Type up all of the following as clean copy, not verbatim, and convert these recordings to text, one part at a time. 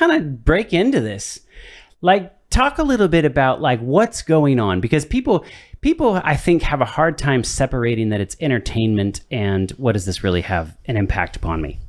kind of break into this. Like, talk a little bit about like what's going on, because people I think have a hard time separating that it's entertainment and what does this really have an impact upon me?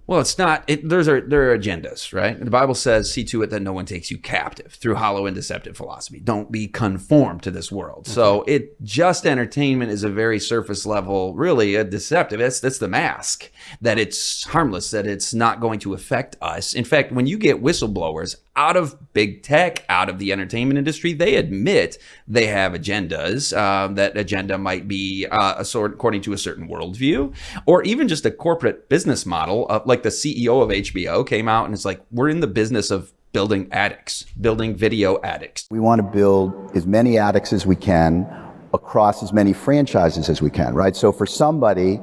Well, it's not. There are agendas, right? The Bible says, "See to it that no one takes you captive through hollow and deceptive philosophy." Don't be conformed to this world. Mm-hmm. So just entertainment is a very surface level, really a deceptive. That's the mask, that it's harmless, that it's not going to affect us. In fact, when you get whistleblowers out of big tech, out of the entertainment industry, they admit they have agendas. That agenda might be according to a certain worldview, or even just a corporate business model. Like the CEO of HBO came out and it's like, we're in the business of building addicts, building video addicts. We want to build as many addicts as we can across as many franchises as we can, right? So for somebody,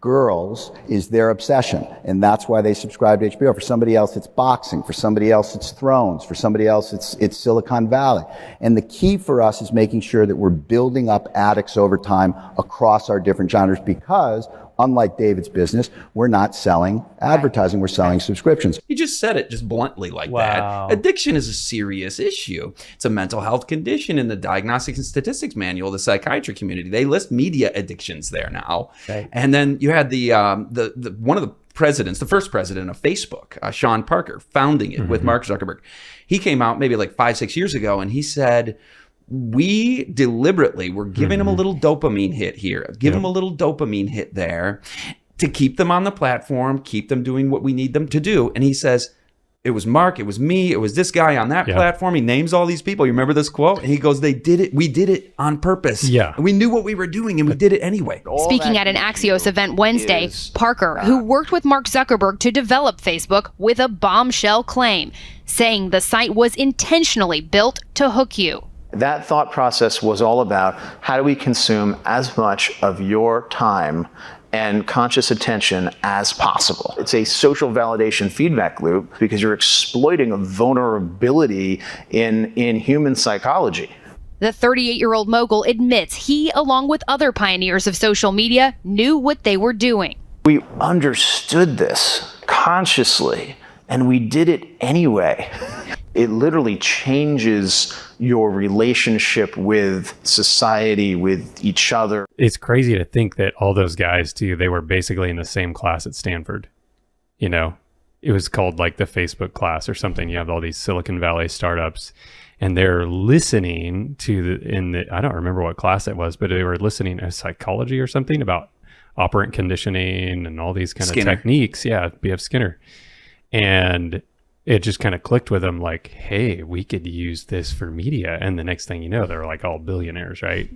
Girls is their obsession, and that's why they subscribe to HBO. For somebody else, it's boxing. For somebody else, it's Thrones. For somebody else, it's Silicon Valley. And the key for us is making sure that we're building up addicts over time across our different genres, because unlike David's business, we're not selling advertising, we're selling subscriptions. He just said it just bluntly like that. Addiction is a serious issue. It's a mental health condition in the Diagnostics and Statistics Manual of the psychiatry community. They list media addictions there now. Okay. And then you had the one of the presidents, the first president of Facebook, Sean Parker, founding it with Mark Zuckerberg. He came out maybe like 5-6 years ago and he said, we deliberately were giving them a little dopamine hit here, give them a little dopamine hit there to keep them on the platform, keep them doing what we need them to do. And he says, it was Mark, it was me, it was this guy on that platform. He names all these people. You remember this quote? And he goes, they did it. We did it on purpose. Yeah. We knew what we were doing and we did it anyway. Speaking at an Axios event Wednesday, Parker, who worked with Mark Zuckerberg to develop Facebook, with a bombshell claim, saying the site was intentionally built to hook you. That thought process was all about, how do we consume as much of your time and conscious attention as possible? It's a social validation feedback loop because you're exploiting a vulnerability in human psychology. The 38-year-old mogul admits he, along with other pioneers of social media, knew what they were doing. We understood this consciously, and we did it anyway. It literally changes your relationship with society, with each other. It's crazy to think that all those guys too, they were basically in the same class at Stanford. You know, it was called like the Facebook class or something. You have all these Silicon Valley startups and they're listening to I don't remember what class it was, but they were listening to psychology or something about operant conditioning and all these kind of techniques. Yeah, B.F. Skinner. And it just kind of clicked with them like, hey, we could use this for media. And the next thing you know, they're like all billionaires, right?